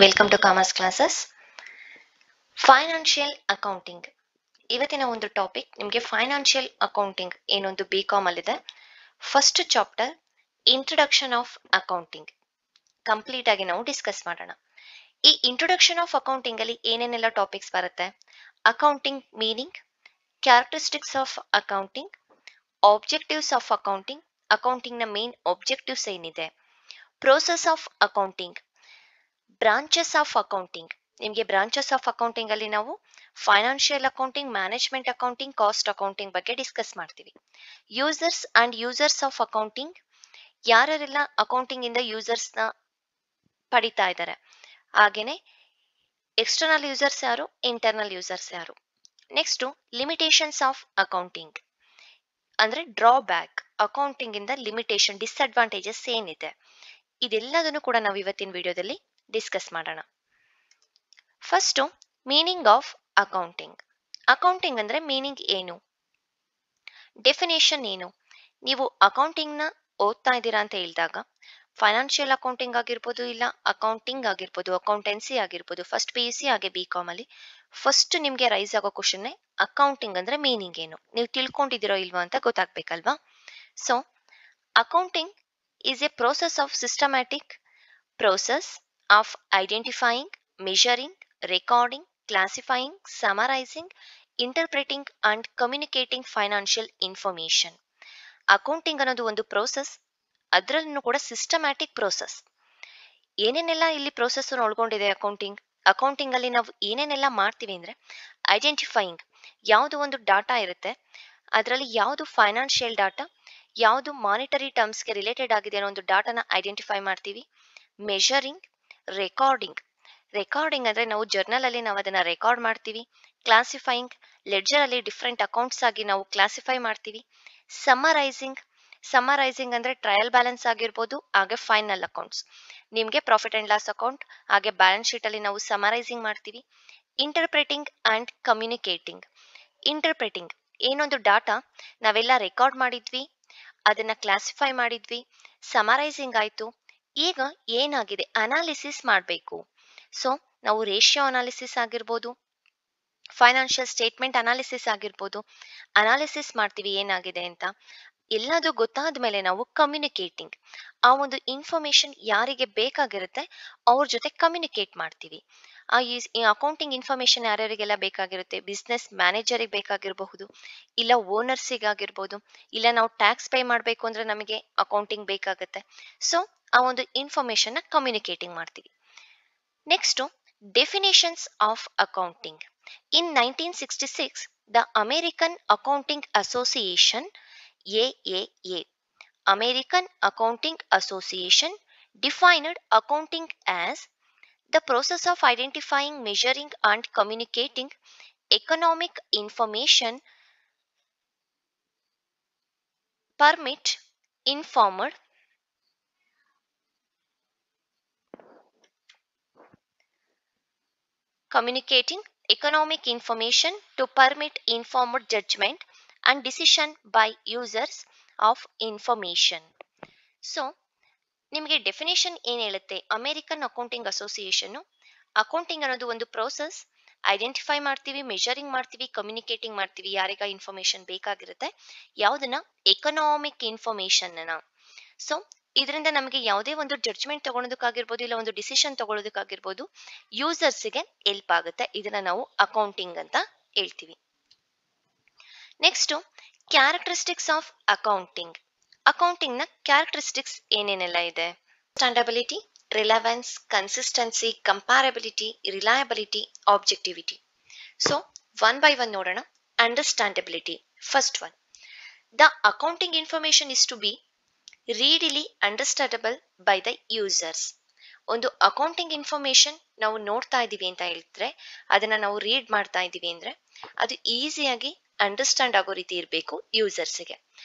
Welcome to commerce classes. Financial accounting ಇವತ್ತಿನ ಒಂದು topic. ನಿಮಗೆ ಫೈನಾನ್ಷಿಯಲ್ ಅಕೌಂಟಿಂಗ್ ಏನೊಂದು ಬಿ ಕಾಮ್ ಅಲ್ಲಿದೆ. First chapter introduction of accounting complete ಆಗಿ ನಾವು ಡಿಸ್ಕಸ್ ಮಾಡೋಣ. ಈ ಇಂಟ್ರೊಡಕ್ಷನ್ ಆಫ್ ಅಕೌಂಟಿಂಗ್ ಅಲ್ಲಿ ಏನೇನೆಲ್ಲ ಟಾಪಿಕ್ಸ್ ಬರುತ್ತೆ: accounting meaning, characteristics of accounting, objectives of accounting, accounting ನ ಮೇನ್ ಆಬ್ಜೆಕ್ಟಿವ್ಸ್ ಏನಿದೆ, process of accounting, branches of accounting. ನಿಮಗೆ ಬ್ರಾಂಚಸ್ ಆಫ್ ಅಕೌಂಟಿಂಗ್ ಅಲ್ಲಿ ನಾವು financial accounting, management accounting, cost accounting ಬಗ್ಗೆ ಡಿಸ್ಕಸ್ ಮಾಡ್ತೀವಿ. Users and users of accounting, ಯಾರೆಲ್ಲ accounting ಇಂದ users ನ ಪಡಿತಾ ಇದ್ದಾರೆ. ಹಾಗೇನೆ ಎಕ್ಸ್ಟರ್ನಲ್ ಯೂಸರ್ಸ್ ಯಾರು, ಇಂಟರ್ನಲ್ ಯೂಸರ್ಸ್ ಯಾರು. ನೆಕ್ಸ್ಟ್ ಲಿಮಿಟೇಷನ್ಸ್ ಆಫ್ ಅಕೌಂಟಿಂಗ್ ಅಂದ್ರೆ ಡ್ರಾಬ್ಯಾಕ್, ಅಕೌಂಟಿಂಗ್ ಇಂದ ಲಿಮಿಟೇಷನ್, ಡಿಸ್ಅಡ್ವಾಂಟೇಜಸ್ ಏನಿದೆ, ಇದೆಲ್ಲದನ್ನು ಕೂಡ ನಾವು ಇವತ್ತಿನ ವಿಡಿಯೋದಲ್ಲಿ ಡಿಸ್ಕಸ್ ಮಾಡೋಣ. First meaning of accounting. Accounting ಅಂದ್ರೆ ಮೀನಿಂಗ್ ಏನು, ಡೆಫಿನೇಷನ್ ಏನು. ನೀವು ಅಕೌಂಟಿಂಗ್ ನ ಓದ್ತಾ ಇದ್ದೀರಾ ಅಂತ ಹೇಳಿದಾಗ ಫೈನಾನ್ಷಿಯಲ್ ಅಕೌಂಟಿಂಗ್ ಆಗಿರ್ಬೋದು, ಇಲ್ಲ ಅಕೌಂಟಿಂಗ್ ಆಗಿರ್ಬೋದು, ಅಕೌಂಟೆನ್ಸಿ ಆಗಿರ್ಬೋದು, ಫಸ್ಟ್ PUC ಹಾಗೆ BCom ಅಲ್ಲಿ ಫಸ್ಟ್ ನಿಮ್ಗೆ ರೈಸ್ ಆಗೋ ಕ್ವಶನ್ ಅಕೌಂಟಿಂಗ್ ಅಂದ್ರೆ ಮೀನಿಂಗ್ ಏನು, ನೀವು ತಿಳ್ಕೊಂಡಿದ್ದೀರೋ ಇಲ್ವಾ ಅಂತ ಗೊತ್ತಾಗ್ಬೇಕಲ್ವಾ. So accounting is a process of systematic process of identifying, measuring, recording, classifying, summarizing, interpreting and communicating financial information. Accounting ಅನ್ನೋದು ಒಂದು ಪ್ರೋಸೆಸ್, ಅದರಲ್ಲೂ ಕೂಡ ಸಿಸ್ಟಮ್ಯಾಟಿಕ್ ಪ್ರೋಸೆಸ್. ಏನೇನೆಲ್ಲ ಇಲ್ಲಿ ಪ್ರೋಸೆಸ್ ಒಳಗೊಂಡಿದೆ ಅಕೌಂಟಿಂಗ್. ಅಕೌಂಟಿಂಗ್ ಅಲ್ಲಿ ನಾವು ಏನೇನೆಲ್ಲ ಮಾಡ್ತೀವಿ ಅಂದ್ರೆ ಐಡೆಂಟಿಫೈಯಿಂಗ್, ಯಾವುದು ಒಂದು ಡಾಟಾ ಇರುತ್ತೆ ಅದರಲ್ಲಿ ಯಾವುದು ಫೈನಾನ್ಷಿಯಲ್ ಡಾಟಾ, ಯಾವುದು ಮಾನಿಟರಿ ಟರ್ಮ್ಸ್ಗೆ ರಿಲೇಟೆಡ್ ಆಗಿದೆ ಅನ್ನೋ ಒಂದು ಡಾಟಾನ ಐಡೆಂಟಿಫೈ ಮಾಡ್ತೀವಿ. ಮೆಷರಿಂಗ್, ರೆಕಾರ್ಡಿಂಗ್, ರೆಕಾರ್ಡಿಂಗ್ ಅಂದ್ರೆ ನಾವು ಜರ್ನಲ್ ಅಲ್ಲಿ ನಾವು ಅದನ್ನ ರೆಕಾರ್ಡ್ ಮಾಡ್ತೀವಿ. ಕ್ಲಾಸಿಫೈಯಿಂಗ್, ಲೆಡ್ಜರ್ ಅಲ್ಲಿ ಡಿಫ್ರೆಂಟ್ ಅಕೌಂಟ್ಸ್ ಆಗಿ ನಾವು ಕ್ಲಾಸಿಫೈ ಮಾಡ್ತೀವಿ. ಸಮ್ಮರೈಸಿಂಗ್, ಸಮ್ಮರೈಸಿಂಗ್ ಅಂದ್ರೆ ಟ್ರಯಲ್ ಬ್ಯಾಲೆನ್ಸ್ ಆಗಿರ್ಬೋದು, ಹಾಗೆ ಫೈನಲ್ ಅಕೌಂಟ್ಸ್, ನಿಮ್ಗೆ ಪ್ರಾಫಿಟ್ ಅಂಡ್ ಲಾಸ್ ಅಕೌಂಟ್ ಹಾಗೆ ಬ್ಯಾಲೆನ್ಸ್ ಶೀಟ್ ಅಲ್ಲಿ ನಾವು ಸಮ್ಮರೈಸಿಂಗ್ ಮಾಡ್ತೀವಿ. ಇಂಟರ್ಪ್ರೆಟಿಂಗ್ ಅಂಡ್ ಕಮ್ಯುನಿಕೇಟಿಂಗ್, ಇಂಟರ್ಪ್ರೆಟಿಂಗ್ ಏನೊಂದು ಡಾಟಾ ನಾವೆಲ್ಲ ರೆಕಾರ್ಡ್ ಮಾಡಿದ್ವಿ, ಅದನ್ನ ಕ್ಲಾಸಿಫೈ ಮಾಡಿದ್ವಿ, ಸಮರೈಸಿಂಗ್ ಆಯ್ತು, ಈಗ ಏನಾಗಿದೆ ಅನಾಲಿಸಿಸ್ ಮಾಡಬೇಕು. ಸೊ ನಾವು ರೇಷಿಯೋ ಅನಾಲಿಸಿಸ್ ಆಗಿರ್ಬೋದು, ಫೈನಾನ್ಷಿಯಲ್ ಸ್ಟೇಟ್ಮೆಂಟ್ ಅನಾಲಿಸಿಸ್ ಆಗಿರ್ಬೋದು, ಅನಾಲಿಸಿಸ್ ಮಾಡ್ತೀವಿ ಏನಾಗಿದೆ ಅಂತ. ಎಲ್ಲದು ಗೊತ್ತಾದ ಮೇಲೆ ನಾವು ಕಮ್ಯುನಿಕೇಟಿಂಗ್, ಆ ಒಂದು ಇನ್ಫಾರ್ಮೇಶನ್ ಯಾರಿಗೆ ಬೇಕಾಗಿರುತ್ತೆ ಅವ್ರ ಜೊತೆ ಕಮ್ಯುನಿಕೇಟ್ ಮಾಡ್ತೀವಿ. ಈ ಅಕೌಂಟಿಂಗ್ ಇನ್ಫಾರ್ಮೇಶನ್ ಯಾರ್ಯಾರಿಗೆಲ್ಲ ಬೇಕಾಗಿರುತ್ತೆ, ಬಿಸ್ನೆಸ್ ಮ್ಯಾನೇಜರಿಗೆ ಬೇಕಾಗಿರಬಹುದು, ಇಲ್ಲ ಓನರ್ಸಿಗಾಗಿರ್ಬೋದು, ಇಲ್ಲ ನಾವು ಟ್ಯಾಕ್ಸ್ ಪೇ ಮಾಡಬೇಕು ಅಂದ್ರೆ ನಮಗೆ ಅಕೌಂಟಿಂಗ್ ಬೇಕಾಗುತ್ತೆ. ಸೊ ಆ ಒಂದು ಇನ್ಫಾರ್ಮೇಶನ್ ನ ಕಮ್ಯುನಿಕೇಟಿಂಗ್ ಮಾಡ್ತೀವಿ. Next definitions of accounting. In 1966 the American accounting association AAA, American Accounting Association, defined accounting as the process of identifying, measuring and communicating economic information, permit informed communicating economic information to permit informed judgment and decision by users of information. So ನಿಮಗೆ definition ಏನ್ ಹೇಳುತ್ತೆ, American accounting association accounting ಅನ್ನೋದು ಒಂದು process, identify ಮಾಡ್ತೀವಿ, measuring ಮಾಡ್ತೀವಿ, communicating ಮಾಡ್ತೀವಿ, ಯಾರಿಗ information ಬೇಕಾಗಿರುತ್ತೆ, ಯಾವುದನ್ನ ಎಕನಾಮಿಕ್ ಇನ್ಫಾರ್ಮೇಶನ್. ಸೊ ಇದರಿಂದ ನಮಗೆ ಯಾವುದೇ ಒಂದು ಜಡ್ಜ್ಮೆಂಟ್ ತಗೊಳೋದಕ್ಕಾಗಿರ್ಬೋದು, ಇಲ್ಲ ಒಂದು ಡಿಸಿಷನ್ ತಗೊಳ್ಳೋದಕ್ಕಾಗಿರ್ಬೋದು, ಯೂಸರ್ಸ್ಗೆ ಹೆಲ್ಪ್ ಆಗುತ್ತೆ. ಇದನ್ನ ನಾವು ಅಕೌಂಟಿಂಗ್ ಅಂತ ಹೇಳ್ತೀವಿ. Next characteristics of accounting. Accounting ನ ಕ್ಯಾರೆಕ್ಟರಿಸ್ಟಿಕ್ಸ್ ಏನೇನೆಲ್ಲ ಇದೆ: understandability, relevance, consistency, comparability, reliability, objectivity. So one by one ನೋಡೋಣ. Understandability, first one. The accounting information is to be readily understandable by the users. ಒಂದು accounting information ನಾವು ನೋಡ್ತಾ ಇದೀವಿ ಅಂತ ಹೇಳಿದ್ರೆ, ಅದನ್ನ ನಾವು ರೀಡ್ ಮಾಡ್ತಾ ಇದೀವಿ ಅಂದ್ರೆ ಅದು ಈಸಿಯಾಗಿ ಅಂಡರ್ಸ್ಟ್ಯಾಂಡ್ ಆಗೋ ರೀತಿ ಇರಬೇಕು ಯೂಸರ್ಸ್ಗೆ.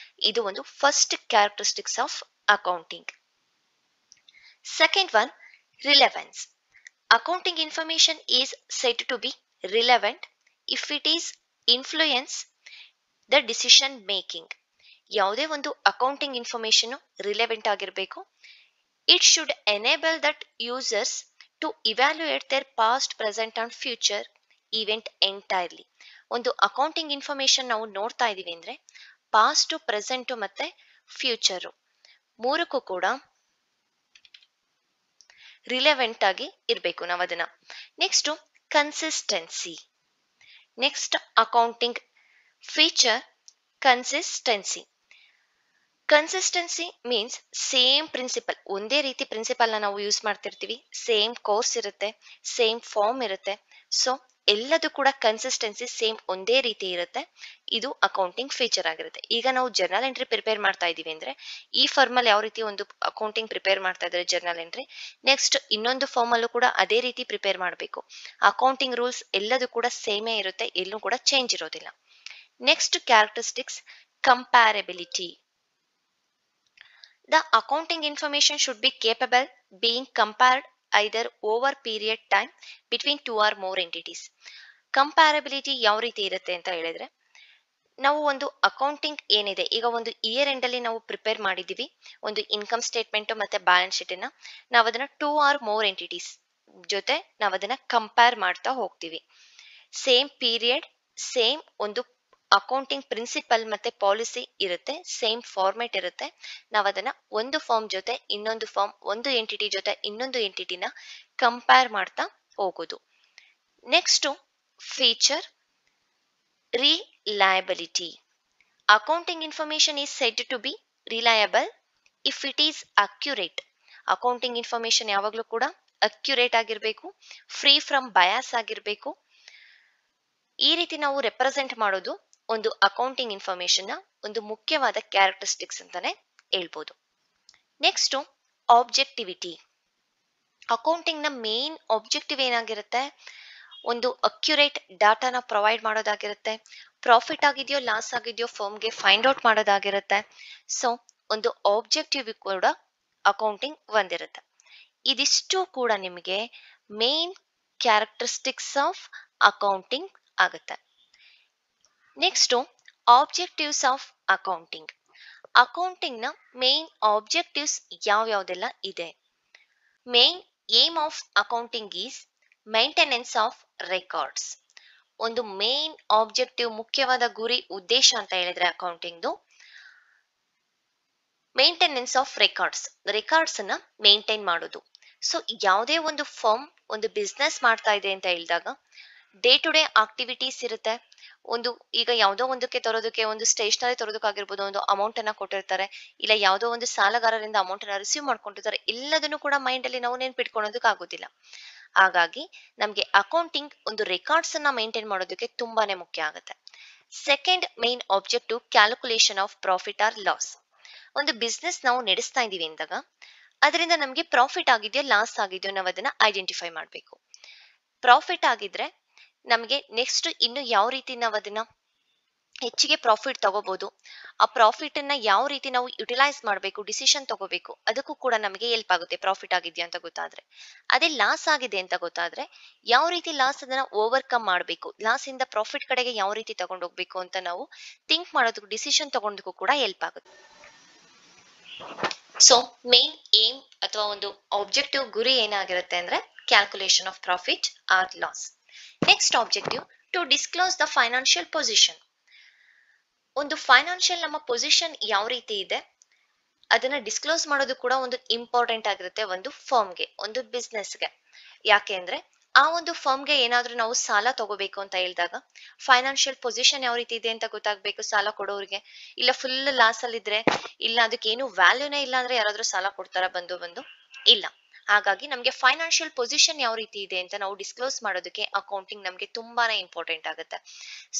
ಇದು ಒಂದು first characteristics of accounting. Second one, relevance. Accounting information is said to be relevant if it is influence the decision making. ಯಾವುದೇ ಒಂದು ಅಕೌಂಟಿಂಗ್ ಇನ್ಫಾರ್ಮೇಶನ್ ರಿಲೆವೆಂಟ್ ಆಗಿರಬೇಕು. It should enable that users to evaluate their past present and future event entirely. ಒಂದು accounting information ನಾವು ನೋಡ್ತಾ ಇದೀವಿ ಅಂದ್ರೆ past, present ಮತ್ತೆ future ಮೂರಕ್ಕೂ ಕೂಡ ರಿಲೆವೆಂಟ್ ಆಗಿ ಇರಬೇಕು ನಾವು ಅದನ್ನ. Next consistency. Next accounting feature consistency. Consistency means same principle, ಒಂದೇ ರೀತಿ ಪ್ರಿನ್ಸಿಪಲ್ ನಾವು ಯೂಸ್ ಮಾಡ್ತಿರ್ತೀವಿ, ಸೇಮ್ ಕೋರ್ಸ್ ಇರುತ್ತೆ, ಸೇಮ್ ಫಾರ್ಮ್ ಇರುತ್ತೆ. ಸೊ ಎಲ್ಲದೂ ಕೂಡ ಕನ್ಸಿಸ್ಟೆನ್ಸಿ ಸೇಮ್ ಒಂದೇ ರೀತಿ ಇರುತ್ತೆ. ಇದು ಅಕೌಂಟಿಂಗ್ ಫೀಚರ್ ಆಗಿರುತ್ತೆ. ಈಗ ನಾವು ಜರ್ನಲ್ ಎಂಟ್ರಿ ಪ್ರಿಪೇರ್ ಮಾಡ್ತಾ ಇದೀವಿ ಅಂದ್ರೆ ಈ ಫಾರ್ಮ್ ಅಲ್ಲಿ ಯಾವ ರೀತಿ ಒಂದು ಅಕೌಂಟಿಂಗ್ ಪ್ರಿಪೇರ್ ಮಾಡ್ತಾ ಇದ್ದಾರೆ ಜರ್ನಲ್ ಎಂಟ್ರಿ, ನೆಕ್ಸ್ಟ್ ಇನ್ನೊಂದು ಫಾರ್ಮ್ ಅಲ್ಲೂ ಕೂಡ ಅದೇ ರೀತಿ ಪ್ರಿಪೇರ್ ಮಾಡಬೇಕು. ಅಕೌಂಟಿಂಗ್ ರೂಲ್ಸ್ ಎಲ್ಲದೂ ಕೂಡ ಸೇಮೇ ಇರುತ್ತೆ, ಎಲ್ಲೂ ಕೂಡ ಚೇಂಜ್ ಇರೋದಿಲ್ಲ. Next characteristics comparability. The accounting information should be capable being compared either over period time between two or more entities. ಕಂಪ್ಯಾರಬಿಲಿಟಿ ಯಾವ ರೀತಿ ಇರುತ್ತೆ ಅಂತ ಹೇಳಿದ್ರೆ, ನಾವು ಒಂದು ಅಕೌಂಟಿಂಗ್ ಏನಿದೆ, ಈಗ ಒಂದು ಇಯರ್ ಎಂಡ್ ಅಲ್ಲಿ ನಾವು ಪ್ರಿಪೇರ್ ಮಾಡಿದೀವಿ ಒಂದು ಇನ್ಕಮ್ ಸ್ಟೇಟ್ಮೆಂಟ್ ಮತ್ತೆ ಬ್ಯಾಲೆನ್ಸ್ ಶೀಟ್ ಅನ್ನ, ನಾವು ಅದನ್ನ ಟೂ ಆರ್ ಮೋರ್ ಎಂಟಿಟೀಸ್ ಜೊತೆ ನಾವು ಅದನ್ನ ಕಂಪೇರ್ ಮಾಡ್ತಾ ಹೋಗ್ತೀವಿ. ಸೇಮ್ ಪೀರಿಯಡ್, ಸೇಮ್ ಒಂದು ಅಕೌಂಟಿಂಗ್ ಪ್ರಿನ್ಸಿಪಲ್ ಮತ್ತೆ ಪಾಲಿಸಿ ಇರುತ್ತೆ, ಸೇಮ್ ಫಾರ್ಮೆಟ್ ಇರುತ್ತೆ. ನಾವು ಅದನ್ನ ಒಂದು ಫಾರ್ಮ್ ಜೊತೆ ಇನ್ನೊಂದು ಫಾರ್ಮ್, ಒಂದು ಎಂಟಿಟಿ ಜೊತೆ ಇನ್ನೊಂದು ಎಂಟಿಟಿನ ಕಂಪೇರ್ ಮಾಡ್ತಾ ಹೋಗೋದು. Next feature reliability. Accounting information is said to be reliable if it is accurate. Accounting information ಯಾವಾಗಲೂ ಕೂಡ ಅಕ್ಯುರೇಟ್ ಆಗಿರ್ಬೇಕು, ಫ್ರೀ ಫ್ರಮ್ ಬಯಾಸ್ ಆಗಿರ್ಬೇಕು. ಈ ರೀತಿ ನಾವು ರೆಪ್ರೆಸೆಂಟ್ ಮಾಡೋದು ಒಂದು ಅಕೌಂಟಿಂಗ್ ಇನ್ಫಾರ್ಮೇಶನ್ ನ ಒಂದು ಮುಖ್ಯವಾದ ಕ್ಯಾರೆಕ್ಟರಿಸ್ಟಿಕ್ಸ್ ಅಂತಾನೆ ಹೇಳ್ಬೋದು. Next objectivity. ಅಕೌಂಟಿಂಗ್ ನ ಮೇನ್ ಆಬ್ಜೆಕ್ಟಿವ್ ಏನಾಗಿರುತ್ತೆ, ಒಂದು ಅಕ್ಯುರೇಟ್ ಡಾಟಾನ ಪ್ರೊವೈಡ್ ಮಾಡೋದಾಗಿರುತ್ತೆ, ಪ್ರಾಫಿಟ್ ಆಗಿದೆಯೋ ಲಾಸ್ ಆಗಿದೆಯೋ ಫರ್ಮ್ಗೆ ಫೈಂಡ್ ಔಟ್ ಮಾಡೋದಾಗಿರುತ್ತೆ. ಸೊ ಒಂದು ಆಬ್ಜೆಕ್ಟಿವ್ ಕೂಡ ಅಕೌಂಟಿಂಗ್ ಒಂದಿರುತ್ತೆ. ಇದಿಷ್ಟು ಕೂಡ ನಿಮಗೆ ಮೇನ್ ಕ್ಯಾರೆಕ್ಟರಿಸ್ಟಿಕ್ಸ್ ಆಫ್ ಅಕೌಂಟಿಂಗ್ ಆಗುತ್ತೆ. Next objectives of accounting. Accounting ನ ಮೇನ್ ಆಬ್ಜೆಕ್ಟಿವ್ಸ್ ಯಾವ್ಯಾವ್ದೆಲ್ಲ ಇದೆ. Main aim of accounting is maintenance of records. ಒಂದು ಮೇನ್ ಆಬ್ಜೆಕ್ಟಿವ್, ಮುಖ್ಯವಾದ ಗುರಿ ಉದ್ದೇಶ ಅಂತ ಹೇಳಿದ್ರೆ ಅಕೌಂಟಿಂಗ್ದು ಮೇಂಟೆನೆನ್ಸ್ ಆಫ್ ರೆಕಾರ್ಡ್ಸ್, ರೆಕಾರ್ಡ್ಸ್ ಅನ್ನ ಮೇಂಟೈನ್ ಮಾಡೋದು. ಸೊ ಯಾವುದೇ ಒಂದು ಫರ್ಮ್ ಒಂದು ಬಿಸ್ನೆಸ್ ಮಾಡ್ತಾ ಇದೆ ಅಂತ ಹೇಳಿದಾಗ ಡೇ ಟು ಡೇ ಆಕ್ಟಿವಿಟೀಸ್ ಇರುತ್ತೆ. ಒಂದು ಈಗ ಯಾವುದೋ ಒಂದಕ್ಕೆ ತರೋದಕ್ಕೆ, ಒಂದು ಸ್ಟೇಷನರಿ ತರೋದಕ್ಕಾಗಿರ್ಬೋದು, ಒಂದು ಅಮೌಂಟ್ ಅನ್ನ ಕೊಟ್ಟಿರ್ತಾರೆ, ಇಲ್ಲ ಯಾವುದೋ ಒಂದು ಸಾಲಗಾರರಿಂದ ಅಮೌಂಟ್ ಅನ್ನ ರಿಸೀವ್ ಮಾಡ್ಕೊಂಡಿರ್ತಾರೆ, ಎಲ್ಲದನ್ನು ಕೂಡ ಮೈಂಡ್ ಅಲ್ಲಿ ನಾವು ನೆನ್ಪಿಟ್ಕೊಳ್ಳೋದಕ್ಕೆ ಆಗೋದಿಲ್ಲ. ಹಾಗಾಗಿ ನಮ್ಗೆ ಅಕೌಂಟಿಂಗ್ ಒಂದು ರೆಕಾರ್ಡ್ಸ್ ಅನ್ನ ಮೇಂಟೈನ್ ಮಾಡೋದಕ್ಕೆ ತುಂಬಾನೇ ಮುಖ್ಯ ಆಗುತ್ತೆ. Second main objective calculation of profit or loss. ಒಂದು ಬಿಸ್ನೆಸ್ ನಾವು ನಡೆಸ್ತಾ ಇದೀವಿ ಅಂದಾಗ ಅದರಿಂದ ನಮ್ಗೆ ಪ್ರಾಫಿಟ್ ಆಗಿದೆಯೋ ಲಾಸ್ ಆಗಿದೆಯೋ ನಾವು ಅದನ್ನ ಐಡೆಂಟಿಫೈ ಮಾಡಬೇಕು. ಪ್ರಾಫಿಟ್ ಆಗಿದ್ರೆ ನಮ್ಗೆ ನೆಕ್ಸ್ಟ್ ಇನ್ನು ಯಾವ ರೀತಿ ನಾವು ಅದನ್ನ ಹೆಚ್ಚಿಗೆ ಪ್ರಾಫಿಟ್ ತಗೋಬಹುದು, ಆ ಪ್ರಾಫಿಟ್ ಅನ್ನ ಯಾವ ರೀತಿ ನಾವು ಯುಟಿಲೈಸ್ ಮಾಡಬೇಕು, ಡಿಸಿಷನ್ ತಗೋಬೇಕು, ಅದಕ್ಕೂ ಕೂಡ ನಮಗೆ ಹೆಲ್ಪ್ ಆಗುತ್ತೆ ಪ್ರಾಫಿಟ್ ಆಗಿದೆಯಾ ಅಂತ ಗೊತ್ತಾದ್ರೆ. ಅದೇ ಲಾಸ್ ಆಗಿದೆ ಅಂತ ಗೊತ್ತಾದ್ರೆ ಯಾವ ರೀತಿ ಲಾಸ್ ಅದನ್ನ ಓವರ್ಕಮ್ ಮಾಡಬೇಕು, ಲಾಸ್ ಇಂದ ಪ್ರಾಫಿಟ್ ಕಡೆಗೆ ಯಾವ ರೀತಿ ತಗೊಂಡೋಗ್ಬೇಕು ಅಂತ ನಾವು ಥಿಂಕ್ ಮಾಡೋದಕ್ಕೂ, ಡಿಸಿಷನ್ ತಗೊಂಡಕ್ಕೂ ಕೂಡ ಹೆಲ್ಪ್ ಆಗುತ್ತೆ. ಸೊ ಮೇನ್ ಏಮ್ ಅಥವಾ ಒಂದು ಆಬ್ಜೆಕ್ಟಿವ್ ಗುರಿ ಏನಾಗಿರುತ್ತೆ ಅಂದ್ರೆ calculation of profit or loss. Next objective to disclose the financial position. ಒಂದು ಫೈನಾನ್ಷಿಯಲ್ ನಮ್ಮ ಪೊಸಿಷನ್ ಯಾವ ರೀತಿ ಇದೆ ಅದನ್ನ ಡಿಸ್ಕ್ಲೋಸ್ ಮಾಡೋದು ಕೂಡ ಒಂದು ಇಂಪಾರ್ಟೆಂಟ್ ಆಗಿರುತ್ತೆ ಒಂದು ಫರ್ಮ್ಗೆ, ಒಂದು ಬಿಸ್ನೆಸ್ಗೆ. ಯಾಕೆ ಅಂದ್ರೆ ಆ ಒಂದು ಫರ್ಮ್ಗೆ ಏನಾದ್ರೂ ನಾವು ಸಾಲ ತಗೋಬೇಕು ಅಂತ ಹೇಳಿದಾಗ ಫೈನಾನ್ಷಿಯಲ್ ಪೊಸಿಷನ್ ಯಾವ ರೀತಿ ಇದೆ ಅಂತ ಗೊತ್ತಾಗ್ಬೇಕು ಸಾಲ ಕೊಡೋರಿಗೆ. ಇಲ್ಲ ಫುಲ್ ಲಾಸ್ ಅಲ್ಲಿ ಇದ್ರೆ, ಇಲ್ಲ ಅದಕ್ಕೇನು ವ್ಯಾಲ್ಯೂನೇ ಇಲ್ಲ ಅಂದ್ರೆ ಯಾರಾದ್ರೂ ಸಾಲ ಕೊಡ್ತಾರ ಬಂದು ಇಲ್ಲ. ಹಾಗಾಗಿ ನಮ್ಗೆ ಫೈನಾನ್ಷಿಯಲ್ ಪೊಸಿಷನ್ ಯಾವ ರೀತಿ ಇದೆ ಅಂತ ನಾವು ಡಿಸ್ಕ್ಲೋಸ್ ಮಾಡೋದಕ್ಕೆ ಅಕೌಂಟಿಂಗ್ ನಮ್ಗೆ ತುಂಬಾನೇ ಇಂಪಾರ್ಟೆಂಟ್ ಆಗುತ್ತೆ.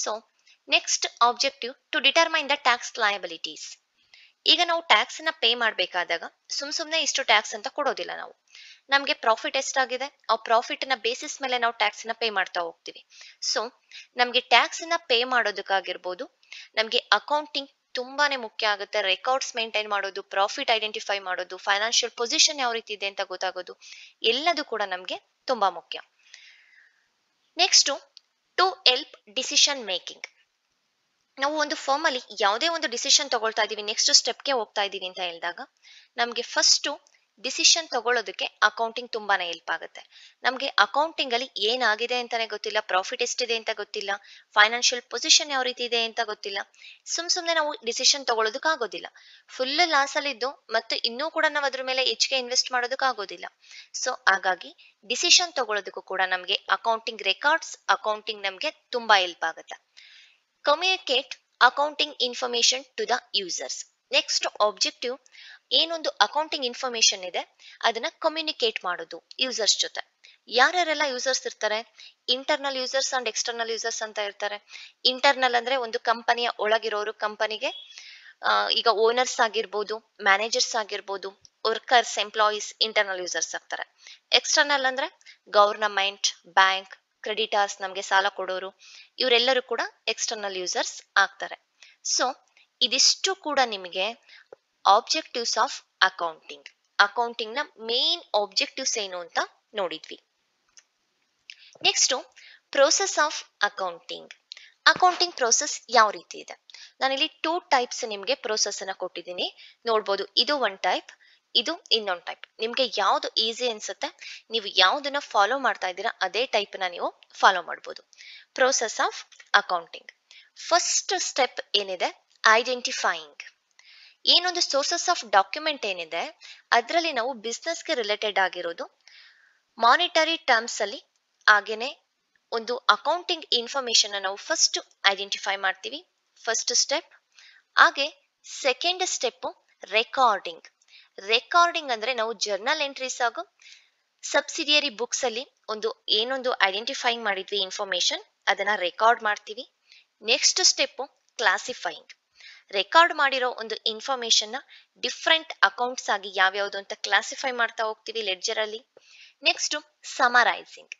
So next objective to determine the tax liabilities. ಈಗ ನಾವು ಟ್ಯಾಕ್ಸ್ ಅನ್ನ ಪೇ ಮಾಡ್ಬೇಕಾದಾಗ ಸುಮ್ನೆ ಇಷ್ಟು ಟ್ಯಾಕ್ಸ್ ಅಂತ ಕೊಡೋದಿಲ್ಲ ನಾವು. ನಮ್ಗೆ ಪ್ರಾಫಿಟ್ ಎಷ್ಟಾಗಿದೆ ಆ ಪ್ರಾಫಿಟ್ ನ ಬೇಸಿಸ್ ಮೇಲೆ ನಾವು ಟ್ಯಾಕ್ಸ್ ನ ಪೇ ಮಾಡ್ತಾ ಹೋಗ್ತೀವಿ. ಸೊ ನಮ್ಗೆ ಟ್ಯಾಕ್ಸ್ ನ ಪೇ ಮಾಡೋದಕ್ಕಾಗಿರ್ಬೋದು, ನಮ್ಗೆ ಅಕೌಂಟಿಂಗ್ ತುಂಬಾನೇ ಮುಖ್ಯ ಆಗುತ್ತೆ. ರೆಕಾರ್ಡ್ಸ್ ಮೇಂಟೈನ್ ಮಾಡೋದು, ಪ್ರಾಫಿಟ್ ಐಡೆಂಟಿಫೈ ಮಾಡೋದು, ಫೈನಾನ್ಷಿಯಲ್ ಪೊಸಿಷನ್ ಯಾವ ರೀತಿ ಇದೆ ಅಂತ ಗೊತ್ತಾಗೋದು, ಎಲ್ಲದೂ ಕೂಡ ನಮ್ಗೆ ತುಂಬಾ ಮುಖ್ಯ. Next to help decision making. ನಾವು ಒಂದು ಫರ್ಮ್ ಅಲ್ಲಿ ಯಾವುದೇ ಒಂದು ಡಿಸಿಷನ್ ತಗೊಳ್ತಾ ಇದೀವಿ, ನೆಕ್ಸ್ಟ್ ಸ್ಟೆಪ್ಗೆ ಹೋಗ್ತಾ ಇದೀವಿ ಅಂತ ಹೇಳಿದಾಗ ನಮ್ಗೆ ಫಸ್ಟ್ ಡಿಸಿಷನ್ ತಗೊಳ್ಳೋದಕ್ಕೆ ಅಕೌಂಟಿಂಗ್ ತುಂಬಾನೇ ಹೆಲ್ಪ್ ಆಗುತ್ತೆ. ನಮಗೆ ಅಕೌಂಟಿಂಗ್ ಅಲ್ಲಿ ಏನಾಗಿದೆ ಅಂತಾನೆ ಗೊತ್ತಿಲ್ಲ, ಪ್ರಾಫಿಟ್ ಎಷ್ಟಿದೆ ಅಂತ ಗೊತ್ತಿಲ್ಲ, ಫೈನಾನ್ಷಿಯಲ್ ಪೊಸಿಷನ್ ಯಾವ ರೀತಿ ಇದೆ ಅಂತ ಗೊತ್ತಿಲ್ಲ, ಸುಮ್ನೆ ನಾವು ಡಿಸಿಷನ್ ತಗೊಳ್ಳೋದಕ್ಕೆ ಆಗೋದಿಲ್ಲ. ಫುಲ್ ಲಾಸ್ ಅಲ್ಲಿದ್ದು ಮತ್ತು ಇನ್ನೂ ಕೂಡ ನಾವು ಅದ್ರ ಮೇಲೆ ಹೆಚ್ಚಿಗೆ ಇನ್ವೆಸ್ಟ್ ಮಾಡೋದಕ್ಕೆ ಆಗೋದಿಲ್ಲ. ಸೊ ಹಾಗಾಗಿ ಡಿಸಿಷನ್ ತಗೊಳ್ಳೋದಕ್ಕೂ ಕೂಡ ನಮಗೆ ಅಕೌಂಟಿಂಗ್ ರೆಕಾರ್ಡ್ಸ್, ಅಕೌಂಟಿಂಗ್ ನಮಗೆ ತುಂಬಾ ಹೆಲ್ಪ್ ಆಗುತ್ತೆ. Communicate accounting information to the users. Next objective, ಏನೊಂದು ಅಕೌಂಟಿಂಗ್ ಇನ್ಫಾರ್ಮೇಶನ್ ಇದೆ ಅದನ್ನ ಕಮ್ಯುನಿಕೇಟ್ ಮಾಡೋದು ಯೂಸರ್ಸ್ ಜೊತೆ. ಯಾರ್ಯಾರೆಲ್ಲ ಯೂಸರ್ಸ್ ಇರ್ತಾರೆ? Internal users and external users ಅಂತ ಇರ್ತಾರೆ. ಇಂಟರ್ನಲ್ ಅಂದ್ರೆ ಒಂದು ಕಂಪನಿಯ ಒಳಗಿರೋರು, ಕಂಪನಿಗೆ ಈಗ ಓನರ್ಸ್ ಆಗಿರ್ಬೋದು, ಮ್ಯಾನೇಜರ್ಸ್ ಆಗಿರ್ಬೋದು, ವರ್ಕರ್ಸ್, ಎಂಪ್ಲಾಯೀಸ್ ಇಂಟರ್ನಲ್ ಯೂಸರ್ಸ್ ಆಗ್ತಾರೆ. ಎಕ್ಸ್ಟರ್ನಲ್ ಅಂದ್ರೆ ಗವರ್ನಮೆಂಟ್, ಬ್ಯಾಂಕ್, ಕ್ರೆಡಿಟರ್ಸ್, ನಮಗೆ ಸಾಲ ಕೊಡೋರು, ಇವರೆಲ್ಲರೂ ಕೂಡ ಎಕ್ಸ್ಟರ್ನಲ್ ಯೂಸರ್ಸ್ ಆಗ್ತಾರೆ. ಸೊ ಇದಿಷ್ಟು ಕೂಡ ನಿಮಗೆ ಆಬ್ಜೆಕ್ಟಿವ್ಸ್ ಆಫ್ ಅಕೌಂಟಿಂಗ್. ಅಕೌಂಟಿಂಗ್ ನ ಮೇನ್ ಆಬ್ಜೆಕ್ಟಿವ್ಸ್ ಏನು ಅಂತ ನೋಡಿದ್ವಿ. Next process of accounting. Accounting process ಯಾವ ರೀತಿ ಇದೆ? ನಾನಿಲ್ಲಿ 2 ಟೈಪ್ಸ್ ನಿಮಗೆ ಪ್ರೋಸೆಸ್ ಅನ್ನ ಕೊಟ್ಟಿದ್ದೀನಿ, ನೋಡ್ಬೋದು. ಇದು ಒನ್ ಟೈಪ್, ಇದು ಇನ್ನೊಂದು ಟೈಪ್. ನಿಮ್ಗೆ ಯಾವ್ದು ಈಸಿ ಅನ್ಸುತ್ತೆ, ನೀವು ಯಾವ್ದನ್ನ ಫಾಲೋ ಮಾಡ್ತಾ ಇದ್ದೀರಾ ಅದೇ ಟೈಪ್ ನ ನೀವು ಫಾಲೋ ಮಾಡ್ಬೋದು. Process of accounting. First step ಏನಿದೆ, ಐಡೆಂಟಿಫೈಯಿಂಗ್. ಏನೊಂದು ಸೋರ್ಸಸ್ ಆಫ್ ಡಾಕ್ಯುಮೆಂಟ್ ಏನಿದೆ ಅದರಲ್ಲಿ ನಾವು ಬಿಸ್ನೆಸ್ಗೆ ರಿಲೇಟೆಡ್ ಆಗಿರೋದು, ಮಾನಿಟರಿ ಟರ್ಮ್ಸ್ ಅಲ್ಲಿ, ಹಾಗೇನೆ ಒಂದು ಅಕೌಂಟಿಂಗ್ ಇನ್ಫಾರ್ಮೇಶನ್ ನಾವು ಫಸ್ಟ್ ಐಡೆಂಟಿಫೈ ಮಾಡ್ತೀವಿ, ಫಸ್ಟ್ ಸ್ಟೆಪ್. ಹಾಗೆ ಸೆಕೆಂಡ್ ಸ್ಟೆಪ್ ರೆಕಾರ್ಡಿಂಗ್. ರೆಕಾರ್ಡಿಂಗ್ ಅಂದ್ರೆ ನಾವು ಜರ್ನಲ್ ಎಂಟ್ರೀಸ್ ಹಾಗೂ ಸಬ್ಸಿಡಿಯರಿ ಬುಕ್ಸ್ ಅಲ್ಲಿ ಏನೊಂದು ಐಡೆಂಟಿಫೈಯಿಂಗ್ ಮಾಡಿದ್ವಿ ಇನ್ಫಾರ್ಮೇಶನ್, ಅದನ್ನ ರೆಕಾರ್ಡ್ ಮಾಡ್ತೀವಿ. Next step classifying. ರೆಕಾರ್ಡ್ ಮಾಡಿರೋ ಒಂದು ಇನ್ಫಾರ್ಮೇಶನ್ ನ ಡಿಫ್ರೆಂಟ್ ಅಕೌಂಟ್ಸ್ ಆಗಿ ಯಾವ್ಯಾವ್ದು ಅಂತ ಕ್ಲಾಸಿಫೈ ಮಾಡ್ತಾ ಹೋಗ್ತೀವಿ ಲೆಡ್ಜರ್ ಅಲ್ಲಿ. Next summarising.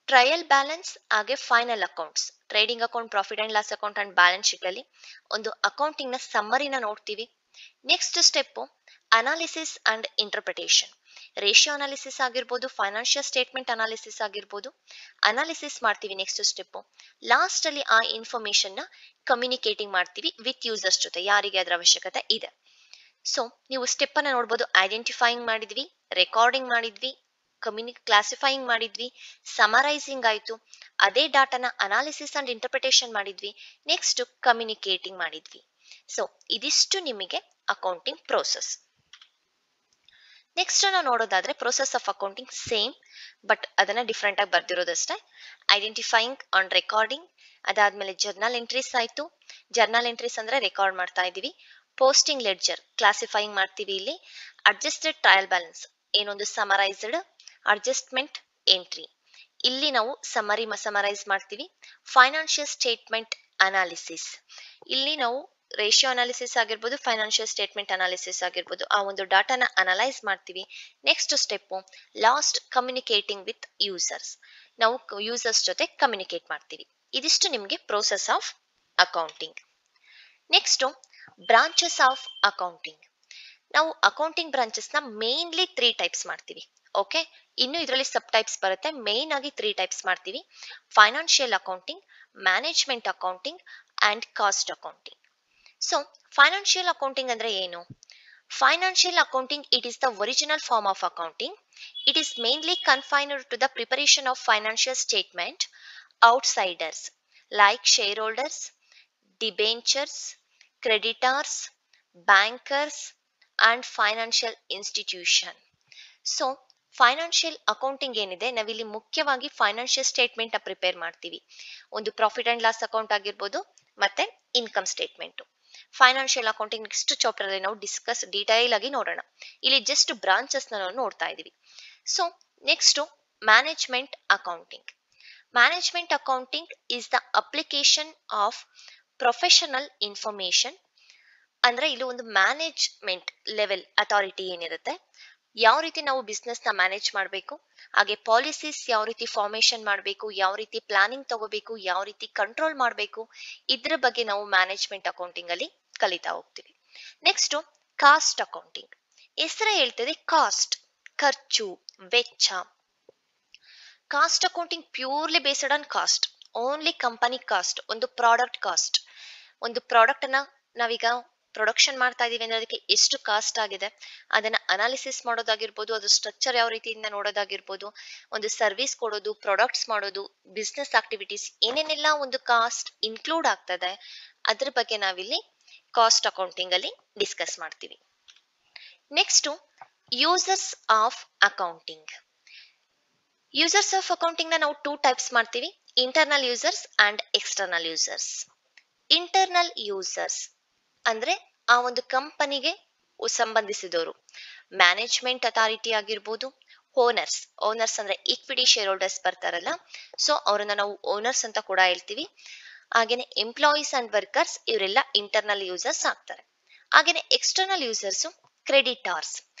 ಟ್ರಯಲ್ ಬ್ಯಾಲೆನ್ಸ್ ಹಾಗೆ final accounts, trading account, profit and loss account and balance sheet ಅಲ್ಲಿ ಒಂದು ಅಕೌಂಟಿಂಗ್ ನ ಸಮ್ಮರಿನ ನೋಡ್ತೀವಿ. Next step analysis and interpretation. Ratio analysis ಆಗಿರ್ಬೋದು, ಫೈನಾನ್ಷಿಯಲ್ ಸ್ಟೇಟ್ಮೆಂಟ್ ಅನಾಲಿಸಿಸ್ ಆಗಿರ್ಬೋದು, ಅನಾಲಿಸಿಸ್ ಮಾಡ್ತೀವಿ. ನೆಕ್ಸ್ಟ್ ಸ್ಟೆಪ್ ಲಾಸ್ಟ್ ಅಲ್ಲಿ ಆ ಇನ್ಫಾರ್ಮೇಶನ್ ನ ಕಮ್ಯುನಿಕೇಟಿಂಗ್ ಮಾಡ್ತೀವಿ ವಿತ್ ಯೂಸರ್ಸ್ ಜೊತೆ, ಯಾರಿಗೆ ಅದರ ಅವಶ್ಯಕತೆ ಇದೆ. ಸೊ ನೀವು ಸ್ಟೆಪ್ ಅನ್ನ ನೋಡ್ಬೋದು. ಐಡೆಂಟಿಫೈಯಿಂಗ್ ಮಾಡಿದ್ವಿ, ರೆಕಾರ್ಡಿಂಗ್ ಮಾಡಿದ್ವಿ, ಕ್ಲಾಸಿಫೈಯಿಂಗ್ ಮಾಡಿದ್ವಿ, ಸಮರೈಸಿಂಗ್ ಆಯ್ತು, ಅದೇ ಡಾಟಾನ ಅನಾಲಿಸಿಸ್ ಅಂಡ್ ಇಂಟರ್ಪ್ರಿಟೇಷನ್ ಮಾಡಿದ್ವಿ, ನೆಕ್ಸ್ಟ್ ಕಮ್ಯುನಿಕೇಟಿಂಗ್ ಮಾಡಿದ್ವಿ. ಸೊ ಇದಿಷ್ಟು ನಿಮಗೆ ಅಕೌಂಟಿಂಗ್ ಪ್ರೋಸೆಸ್. ನೆಕ್ಸ್ಟ್ ನಾವು ನೋಡೋದಾದ್ರೆ process of accounting same, but ಅದನ್ನ ಡಿಫ್ರೆಂಟ್ ಆಗಿ ಬರ್ದಿರೋದಷ್ಟೇ. ಐಡೆಂಟಿಫೈಯಿಂಗ್ ಆನ್ ರೆಕಾರ್ಡಿಂಗ್, ಅದಾದ್ಮೇಲೆ ಜರ್ನಲ್ ಎಂಟ್ರೀಸ್ ಆಯ್ತು. ಜರ್ನಲ್ ಎಂಟ್ರೀಸ್ ಅಂದ್ರೆ ರೆಕಾರ್ಡ್ ಮಾಡ್ತಾ ಇದೀವಿ. ಪೋಸ್ಟಿಂಗ್ ಲೆಡ್ಜರ್ ಕ್ಲಾಸಿಫೈಯಿಂಗ್ ಮಾಡ್ತೀವಿ ಇಲ್ಲಿ. ಅಡ್ಜಸ್ಟೆಡ್ ಟ್ರಯಲ್ ಬ್ಯಾಲೆನ್ಸ್, ಏನೊಂದು ಸಮರೈಸ್ಡ್ ಅಡ್ಜಸ್ಟ್ಮೆಂಟ್ ಎಂಟ್ರಿ, ಇಲ್ಲಿ ನಾವು ಸಮರೈಸ್ ಮಾಡ್ತೀವಿ. ಫೈನಾನ್ಷಿಯಲ್ ಸ್ಟೇಟ್ಮೆಂಟ್ ಅನಾಲಿಸಿಸ್, ಇಲ್ಲಿ ನಾವು ರೇಷಿಯೋ ಅನಾಲಿಸಿಸ್ ಆಗಿರ್ಬೋದು, ಫೈನಾನ್ಷಿಯಲ್ ಸ್ಟೇಟ್ಮೆಂಟ್ ಅನಾಲಿಸಿಸ್ ಆಗಿರ್ಬೋದು, ಆ ಒಂದು ಡಾಟಾನ ಅನಲೈಸ್ ಮಾಡ್ತೀವಿ. Next step last communicating with users, ನಾವು ಯೂಸರ್ಸ್ ಜೊತೆ ಕಮ್ಯುನಿಕೇಟ್ ಮಾಡ್ತೀವಿ. ಇದಿಷ್ಟು ನಿಮಗೆ process of accounting. Next branches of accounting. ನಾವು ಅಕೌಂಟಿಂಗ್ ಬ್ರಾಂಚಸ್ ನ ಮೇನ್ಲಿ 3 ಟೈಪ್ಸ್ ಮಾಡ್ತೀವಿ. ಓಕೆ, ಇನ್ನು ಇದರಲ್ಲಿ ಸಬ್ ಟೈಪ್ಸ್ ಬರುತ್ತೆ. ಮೇನ್ ಆಗಿ 3 ಟೈಪ್ಸ್ ಮಾಡ್ತೀವಿ: financial accounting, management accounting and cost accounting. So financial accounting ಅಂದ್ರೆ ಏನು? Financial accounting, it is the original form of accounting. It is mainly confined to the preparation of financial statement. Outsiders like shareholders, debentures, creditors, bankers and financial institution. So financial accounting ಏನಿದೆ, ನಾವಿಲ್ಲಿ ಮುಖ್ಯವಾಗಿ financial statement ನ prepare ಮಾಡ್ತೀವಿ. ಒಂದು profit and loss account ಆಗಿರ್ಬೋದು, ಮತ್ತೆ income statement. Financial accounting next chapter ಅಲ್ಲಿ ನಾವು ಡೀಟೈಲ್ ಆಗಿ ನೋಡೋಣ. ಇಲ್ಲಿ ಜಸ್ಟ್ ಬ್ರಾಂಚಸ್ ನಾವು ನೋಡ್ತಾ ಇದೀವಿ. So next management accounting. Management accounting is the application of professional information. ಅಂದ್ರೆ ಇಲ್ಲಿ ಒಂದು ಮ್ಯಾನೇಜ್ಮೆಂಟ್ ಲೆವೆಲ್ ಅಥಾರಿಟಿ ಏನಿರುತ್ತೆ, ಯಾವ ರೀತಿ ನಾವು ಬಿಸ್ನೆಸ್ ನ ಮ್ಯಾನೇಜ್ ಮಾಡಬೇಕು, ಹಾಗೆ ಪಾಲಿಸೀಸ್ ಯಾವ ರೀತಿ ಫಾರ್ಮೇಶನ್ ಮಾಡಬೇಕು, ಯಾವ ರೀತಿ ಪ್ಲಾನಿಂಗ್ ತಗೋಬೇಕು, ಯಾವ ರೀತಿ ಕಂಟ್ರೋಲ್ ಮಾಡಬೇಕು, ಇದ್ರ ಬಗ್ಗೆ ನಾವು ಮ್ಯಾನೇಜ್ಮೆಂಟ್ ಅಕೌಂಟಿಂಗ್ ಅಲ್ಲಿ ಕಲಿತಾ ಹೋಗ್ತೀವಿ. Next cost accounting. ಹೆಸರೇ ಹೇಳ್ತದೆ ಕಾಸ್ಟ್, ಖರ್ಚು, ವೆಚ್ಚ. Cost accounting purely based on cost, only company cost, ಒಂದು ಪ್ರಾಡಕ್ಟ್ ಕಾಸ್ಟ್. ಒಂದು ಪ್ರಾಡಕ್ಟ್ ಅನ್ನ ನಾವೀಗ ಪ್ರೊಡಕ್ಷನ್ ಮಾಡ್ತಾ ಇದೀವಿ ಅಂದ್ರೆ ಅದಕ್ಕೆ ಎಷ್ಟು ಕಾಸ್ಟ್ ಆಗಿದೆ ಅದನ್ನ ಅನಾಲಿಸಿಸ್ ಮಾಡೋದಾಗಿರ್ಬೋದು, ಅದು ಸ್ಟ್ರಕ್ಚರ್ ಯಾವ ರೀತಿಯಿಂದ ನೋಡೋದಾಗಿರ್ಬೋದು, ಒಂದು ಸರ್ವಿಸ್ ಕೊಡೋದು, ಪ್ರಾಡಕ್ಟ್ಸ್ ಮಾಡೋದು, ಬಿಸ್ನೆಸ್ ಆಕ್ಟಿವಿಟೀಸ್ ಏನೇನೆಲ್ಲ ಒಂದು ಕಾಸ್ಟ್ ಇನ್ಕ್ಲೂಡ್ ಆಗ್ತದೆ ಅದ್ರ ಬಗ್ಗೆ ನಾವಿಲ್ಲಿ ಕಾಸ್ಟ್ ಅಕೌಂಟಿಂಗ್ ಅಲ್ಲಿ ಡಿಸ್ಕಸ್ ಮಾಡ್ತೀವಿ. Next, users of accounting. Users of accounting ನ ನಾವು 2 ಟೈಪ್ಸ್ ಮಾಡ್ತೀವಿ, internal users and external users. Internal users ಅಂದ್ರೆ ಆ ಒಂದು ಕಂಪನಿಗೆ ಸಂಬಂಧಿಸಿದವರು, ಮ್ಯಾನೇಜ್ಮೆಂಟ್ ಅಥಾರಿಟಿ ಆಗಿರ್ಬೋದು, ಓನರ್ಸ್ ಅಂದ್ರೆ ಈಕ್ವಿಟಿ ಶೇರ್ ಹೋಲ್ಡರ್ಸ್ ಬರ್ತಾರಲ್ಲ, ಸೊ ಅವರನ್ನ ನಾವು ಓನರ್ಸ್ ಅಂತ ಕೂಡ ಹೇಳ್ತೀವಿ. ಹಾಗೇನೆ ಎಂಪ್ಲಾಯೀಸ್ ಅಂಡ್ ವರ್ಕರ್ಸ್ ಇವರೆಲ್ಲ ಇಂಟರ್ನಲ್ ಯೂಸರ್ಸ್ ಆಗ್ತಾರೆ. ಹಾಗೇನೆ ಎಕ್ಸ್ಟರ್ನಲ್ ಯೂಸರ್ಸ್ ಕ್ರೆಡಿಟಾರ್ಸ್.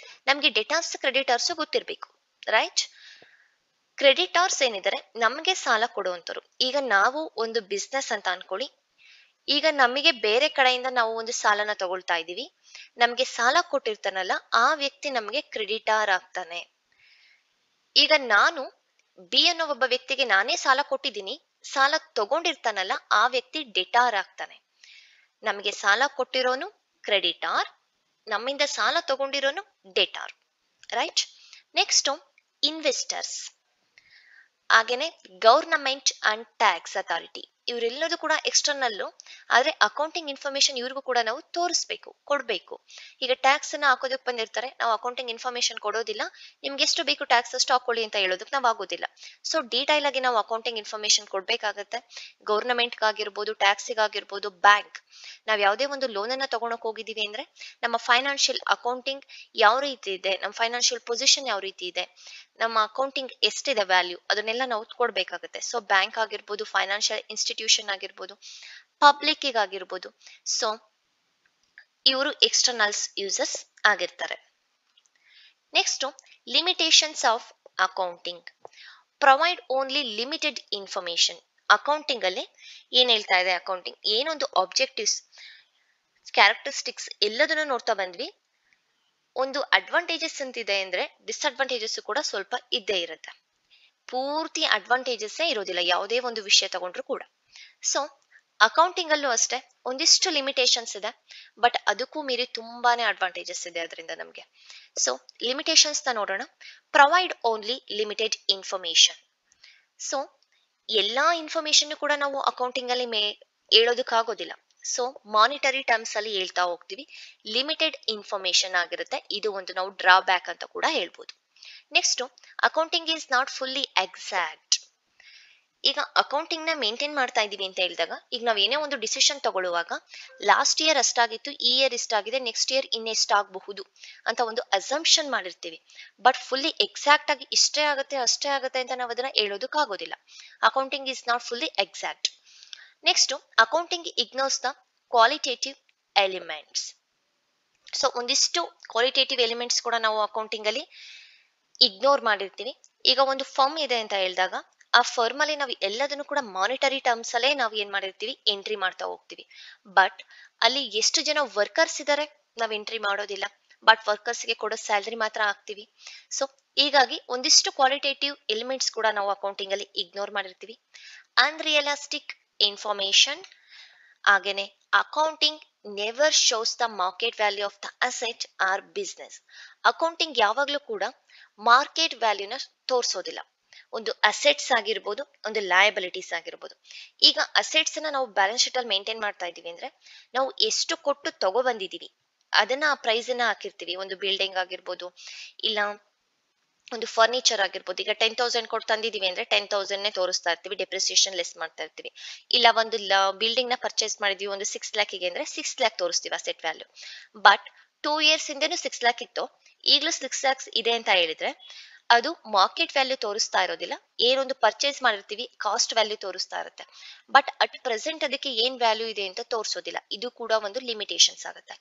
ನಮ್ಗೆ ಡೆಟಾರ್ಸ್ ಕ್ರೆಡಿಟಾರ್ಸ್ ಗೊತ್ತಿರಬೇಕು, ರೈಟ್? ಕ್ರೆಡಿಟಾರ್ಸ್ ಏನಿದ್ದಾರೆ ನಮಗೆ ಸಾಲ ಕೊಡುವಂತರು. ಈಗ ನಾವು ಒಂದು ಬಿಸ್ನೆಸ್ ಅಂತ ಅನ್ಕೊಳ್ಳಿ, ಈಗ ನಮಗೆ ಬೇರೆ ಕಡೆಯಿಂದ ನಾವು ಒಂದು ಸಾಲನ ತಗೊಳ್ತಾ ಇದೀವಿ, ನಮ್ಗೆ ಸಾಲ ಕೊಟ್ಟಿರ್ತಾನಲ್ಲ ಆ ವ್ಯಕ್ತಿ ನಮಗೆ ಕ್ರೆಡಿಟಾರ್ ಆಗ್ತಾನೆ. ಈಗ ನಾನು ಬಿ ಅನ್ನೋ ಒಬ್ಬ ವ್ಯಕ್ತಿಗೆ ನಾನೇ ಸಾಲ ಕೊಟ್ಟಿದ್ದೀನಿ, ಸಾಲ ತಗೊಂಡಿರ್ತಾನಲ್ಲ ಆ ವ್ಯಕ್ತಿ ಡೆಟಾರ್ ಆಗ್ತಾನೆ. ನಮಗೆ ಸಾಲ ಕೊಟ್ಟಿರೋನು ಕ್ರೆಡಿಟಾರ್, ನಮ್ಮಿಂದ ಸಾಲ ತಗೊಂಡಿರೋನು ಡೆಟಾರ್, ರೈಟ್? Next, investors. ಹಾಗೇನೆ ಗವರ್ನಮೆಂಟ್ ಅಂಡ್ ಟ್ಯಾಕ್ಸ್ ಅಥಾರಿಟಿ, ಇವರೆಲ್ಲದೂ ಕೂಡ ಎಕ್ಸ್ಟರ್ನಲ್. ಆದ್ರೆ ಅಕೌಂಟಿಂಗ್ ಇನ್ಫಾರ್ಮೇಶನ್ ಇವ್ರಿಗೂ ಕೂಡ ನಾವು ತೋರಿಸ್ಬೇಕು, ಕೊಡ್ಬೇಕು. ಈಗ ಟ್ಯಾಕ್ಸ್ ಅನ್ನ ಹಾಕೋದಕ್ಕೆ ಬಂದಿರ್ತಾರೆ, ನಾವು ಅಕೌಂಟಿಂಗ್ ಇನ್ಫಾರ್ಮೇಶನ್ ಕೊಡೋದಿಲ್ಲ, ನಿಮ್ಗೆ ಎಷ್ಟು ಬೇಕು ಟ್ಯಾಕ್ಸ್ ಅಷ್ಟು ಹಾಕೊಳ್ಳಿ ಅಂತ ಹೇಳೋದಕ್ಕೆ ನಾವು ಆಗೋದಿಲ್ಲ. ಸೊ ಡೀಟೈಲ್ ಆಗಿ ನಾವು ಅಕೌಂಟಿಂಗ್ ಇನ್ಫಾರ್ಮೇಶನ್ ಕೊಡ್ಬೇಕಾಗತ್ತೆ. ಗವರ್ನಮೆಂಟ್ ಆಗಿರ್ಬೋದು, ಟ್ಯಾಕ್ಸಿಗಾಗಿರ್ಬೋದು, ಬ್ಯಾಂಕ್, ನಾವ್ ಯಾವುದೇ ಒಂದು ಲೋನ್ ಅನ್ನ ತಗೊಳಕ್ ಹೋಗಿದೀವಿ ಅಂದ್ರೆ ನಮ್ಮ ಫೈನಾನ್ಷಿಯಲ್ ಅಕೌಂಟಿಂಗ್ ಯಾವ ರೀತಿ ಇದೆ, ನಮ್ಮ ಫೈನಾನ್ಷಿಯಲ್ ಪೊಸಿಷನ್ ಯಾವ ರೀತಿ ಇದೆ, ನಮ್ಮ ಅಕೌಂಟಿಂಗ್ ಎಷ್ಟಿದೆ ವ್ಯಾಲ್ಯೂ, ಅದನ್ನೆಲ್ಲ ನಾವು ಕೊಡ್ಬೇಕಾಗುತ್ತೆ. ಸೊ ಬ್ಯಾಂಕ್ ಆಗಿರ್ಬೋದು, ಫೈನಾನ್ಷಿಯಲ್ ಇನ್ಸ್ಟಿಟ್ಯೂಷನ್ ಆಗಿರ್ಬೋದು, ಪಬ್ಲಿಕ್ ಆಗಿರ್ಬೋದು, ಸೊ ಇವರು ಎಕ್ಸ್ಟರ್ನಲ್ಸ್ ಯೂಸರ್ಸ್ ಆಗಿರ್ತಾರೆ. Next, limitations of accounting. Provide only limited information. Accounting ಅಲ್ಲಿ ಏನ್ ಹೇಳ್ತಾ ಇದೆ, ಅಕೌಂಟಿಂಗ್ ಏನೊಂದು ಆಬ್ಜೆಕ್ಟಿವ್ಸ್, ಕ್ಯಾರೆಕ್ಟರಿಸ್ಟಿಕ್ಸ್ ಎಲ್ಲದನ್ನು ನೋಡ್ತಾ ಬಂದ್ವಿ. ಒಂದು ಅಡ್ವಾಂಟೇಜಸ್ ಅಂತಿದೆ ಅಂದ್ರೆ ಡಿಸ್ಅಡ್ವಾಂಟೇಜಸ್ ಕೂಡ ಸ್ವಲ್ಪ ಇದ್ದೇ ಇರುತ್ತೆ. ಪೂರ್ತಿ ಅಡ್ವಾಂಟೇಜಸ್ ಇರೋದಿಲ್ಲ ಯಾವುದೇ ಒಂದು ವಿಷಯ ತಗೊಂಡ್ರು ಕೂಡ. ಸೊ ಅಕೌಂಟಿಂಗ್ ಅಲ್ಲೂ ಅಷ್ಟೇ ಒಂದಿಷ್ಟು ಲಿಮಿಟೇಷನ್ಸ್ ಇದೆ, ಬಟ್ ಅದಕ್ಕೂ ಮೀರಿ ತುಂಬಾನೇ ಅಡ್ವಾಂಟೇಜಸ್ ಇದೆ ಅದರಿಂದ ನಮ್ಗೆ. ಸೊ ಲಿಮಿಟೇಷನ್ಸ್ ನ ನೋಡೋಣ. Provide only limited information. So ಎಲ್ಲಾ ಇನ್ಫಾರ್ಮೇಶನ್ ಕೂಡ ನಾವು ಅಕೌಂಟಿಂಗ್ ಅಲ್ಲಿ ಹೇಳೋದಕ್ಕಾಗೋದಿಲ್ಲ. ಸೊ ಮಾನಿಟರಿ ಟರ್ಮ್ಸ್ ಅಲ್ಲಿ ಹೇಳ್ತಾ ಹೋಗ್ತೀವಿ, ಲಿಮಿಟೆಡ್ ಇನ್ಫಾರ್ಮೇಶನ್ ಆಗಿರುತ್ತೆ. ಇದು ಒಂದು ನಾವು ಡ್ರಾಬ್ಯಾಕ್ ಅಂತ ಕೂಡ ಹೇಳ್ಬೋದು. Next, accounting is not fully exact. ಈಗ ಅಕೌಂಟಿಂಗ್ ನ ಮೇಂಟೈನ್ ಮಾಡ್ತಾ ಇದೀವಿ ಅಂತ ಹೇಳಿದಾಗ, ಈಗ ನಾವ್ ಏನೇ ಒಂದು ಡಿಸಿಷನ್ ತಗೊಳ್ಳುವಾಗ ಲಾಸ್ಟ್ ಇಯರ್ ಅಷ್ಟಾಗಿತ್ತು, ಈ ಇಯರ್ ಇಷ್ಟಾಗಿದೆ, ನೆಕ್ಸ್ಟ್ ಇಯರ್ ಇನ್ನೆಷ್ಟಾಗಬಹುದು ಅಂತ ಒಂದು ಅಸಂಪ್ಷನ್ ಮಾಡಿರ್ತೀವಿ. ಬಟ್ ಫುಲ್ಲಿ ಎಕ್ಸಾಕ್ಟ್ ಆಗಿ ಇಷ್ಟೇ ಆಗುತ್ತೆ ಅಷ್ಟೇ ಆಗುತ್ತೆ ಅಂತ ನಾವು ಅದನ್ನ ಹೇಳೋದಕ್ಕಾಗೋದಿಲ್ಲ. Accounting is not fully exact. Next, accounting ignores the qualitative elements. So ಒಂದಿಷ್ಟು ಕ್ವಾಲಿಟೇಟಿವ್ ಎಲಿಮೆಂಟ್ಸ್ ಕೂಡ ನಾವು ಅಕೌಂಟಿಂಗ್ ಅಲ್ಲಿ ಇಗ್ನೋರ್ ಮಾಡಿರ್ತೀವಿ. ಈಗ ಒಂದು ಫರ್ಮ್ ಇದೆ ಅಂತ ಹೇಳಿದಾಗ ಆ ಫರ್ಮ್ ಅಲ್ಲಿ ನಾವು ಎಲ್ಲದನ್ನು ಕೂಡ ಮಾನಿಟರಿ ಟರ್ಮ್ಸ್ ಅಲ್ಲೇ ನಾವು ಏನ್ ಮಾಡಿರ್ತೀವಿ, ಎಂಟ್ರಿ ಮಾಡ್ತಾ ಹೋಗ್ತೀವಿ. ಬಟ್ ಅಲ್ಲಿ ಎಷ್ಟು ಜನ ವರ್ಕರ್ಸ್ ಇದಾರೆ ನಾವ್ ಎಂಟ್ರಿ ಮಾಡೋದಿಲ್ಲ, ಬಟ್ ವರ್ಕರ್ಸ್ ಗೆ ಕೊಡೋ ಸ್ಯಾಲರಿ ಮಾತ್ರ ಹಾಕ್ತಿವಿ. ಸೊ ಹೀಗಾಗಿ ಒಂದಿಷ್ಟು ಕ್ವಾಲಿಟೇಟಿವ್ ಎಲಿಮೆಂಟ್ಸ್ ಕೂಡ ನಾವು ಅಕೌಂಟಿಂಗ್ ಅಲ್ಲಿ ಇಗ್ನೋರ್ ಮಾಡಿರ್ತೀವಿ. Unrealistic information. ಹಾಗೇನೆ accounting never shows the market value of the asset or business. Accounting ಯಾವಾಗ್ಲೂ ಕೂಡ ಮಾರ್ಕೆಟ್ ವ್ಯಾಲ್ಯೂನ ತೋರಿಸೋದಿಲ್ಲ. ಒಂದು ಅಸೆಟ್ಸ್ ಆಗಿರ್ಬೋದು, ಒಂದು ಲಯಬಿಲಿಟೀಸ್ ಆಗಿರ್ಬೋದು. ಈಗ ಅಸೆಟ್ಸ್ ನ ನಾವು ಬ್ಯಾಲೆನ್ಸ್ ಶೀಟ್ ಅಲ್ಲಿ ಮೇಂಟೈನ್ ಮಾಡ್ತಾ ಇದೀವಿ ಅಂದ್ರೆ ನಾವು ಎಷ್ಟು ಕೊಟ್ಟು ತಗೋ ಬಂದಿದೀವಿ ಅದನ್ನ ಆ ಪ್ರೈಸ್ ಅನ್ನ ಹಾಕಿರ್ತೀವಿ. ಒಂದು ಬಿಲ್ಡಿಂಗ್ ಆಗಿರ್ಬೋದು, ಇಲ್ಲ ಒಂದು ಫರ್ನಿಚರ್ ಆಗಿರ್ಬೋದು. ಈಗ 10,000 ಕೊಟ್ಟು ತಂದಿದೀವಿ ಅಂದ್ರೆ 10,000 ತೋರಿಸ್ತಾ ಇರ್ತೀವಿ, ಡೆಪ್ರಿಸಿಯೇಷನ್ ಲೆಸ್ ಮಾಡ್ತಾ ಇರ್ತೀವಿ. ಇಲ್ಲ ಒಂದು ಬಿಲ್ಡಿಂಗ್ ನ ಪರ್ಚೇಸ್ ಮಾಡಿದ್ವಿ ಒಂದು 6 lakhs ಅಂದ್ರೆ 6 lakh ತೋರಿಸ್ತೀವಿ asset value. But 2 years ಇಂದನೂ 6 lakh ಇತ್ತು, ಈಗಲೂ 6 lakhs ಇದೆ ಅಂತ ಹೇಳಿದ್ರೆ ಅದು ಮಾರ್ಕೆಟ್ ವ್ಯಾಲ್ಯೂ ತೋರಿಸ್ತಾ ಇರೋದಿಲ್ಲ. ಏನೊಂದು ಪರ್ಚೇಸ್ ಮಾಡಿರ್ತೀವಿ ಕಾಸ್ಟ್ ವ್ಯಾಲ್ಯೂ ತೋರಿಸ್ತಾ ಇರುತ್ತೆ. ಬಟ್ ಅಟ್ ಪ್ರೆಸೆಂಟ್ ಅದಕ್ಕೆ ಏನ್ ವ್ಯಾಲ್ಯೂ ಇದೆ ಅಂತ ತೋರಿಸೋದಿಲ್ಲ. ಇದು ಕೂಡ ಒಂದು ಲಿಮಿಟೇಷನ್ಸ್ ಆಗುತ್ತೆ.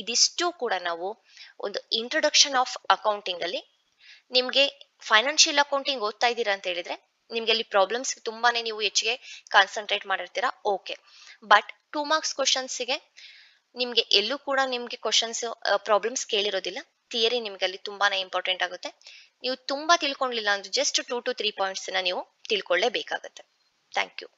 ಇದಿಷ್ಟು ಕೂಡ ನಾವು ಒಂದು ಇಂಟ್ರೊಡಕ್ಷನ್ ಆಫ್ ಅಕೌಂಟಿಂಗ್ ಅಲ್ಲಿ ನಿಮ್ಗೆ ಫೈನಾನ್ಷಿಯಲ್ ಅಕೌಂಟಿಂಗ್ ಓದ್ತಾ ಇದ್ದೀರಾ ಅಂತ ಹೇಳಿದ್ರೆ ನಿಮ್ಗೆ ಅಲ್ಲಿ ಪ್ರಾಬ್ಲಮ್ಸ್ ತುಂಬಾನೇ ನೀವು ಹೆಚ್ಚಿಗೆ ಕಾನ್ಸಂಟ್ರೇಟ್ ಮಾಡಿರ್ತೀರಾ, ಓಕೆ. ಬಟ್ 2 marks ಕ್ವಶನ್ಸ್ಗೆ ನಿಮ್ಗೆ ಎಲ್ಲೂ ಕೂಡ ನಿಮ್ಗೆ ಕ್ವಶನ್ಸ್ ಪ್ರಾಬ್ಲಮ್ಸ್ ಕೇಳಿರೋದಿಲ್ಲ. ಥಿಯರಿ ನಿಮ್ಗೆ ಅಲ್ಲಿ ತುಂಬಾನೇ ಇಂಪಾರ್ಟೆಂಟ್ ಆಗುತ್ತೆ. ನೀವು ತುಂಬಾ ತಿಳ್ಕೊಂಡಿಲ್ಲ ಅಂದ್ರೆ ಜಸ್ಟ್ 2 to 3 ಪಾಯಿಂಟ್ಸ್ ನೀವು ತಿಳ್ಕೊಳ್ಳೇಬೇಕಾಗುತ್ತೆ. Thank you.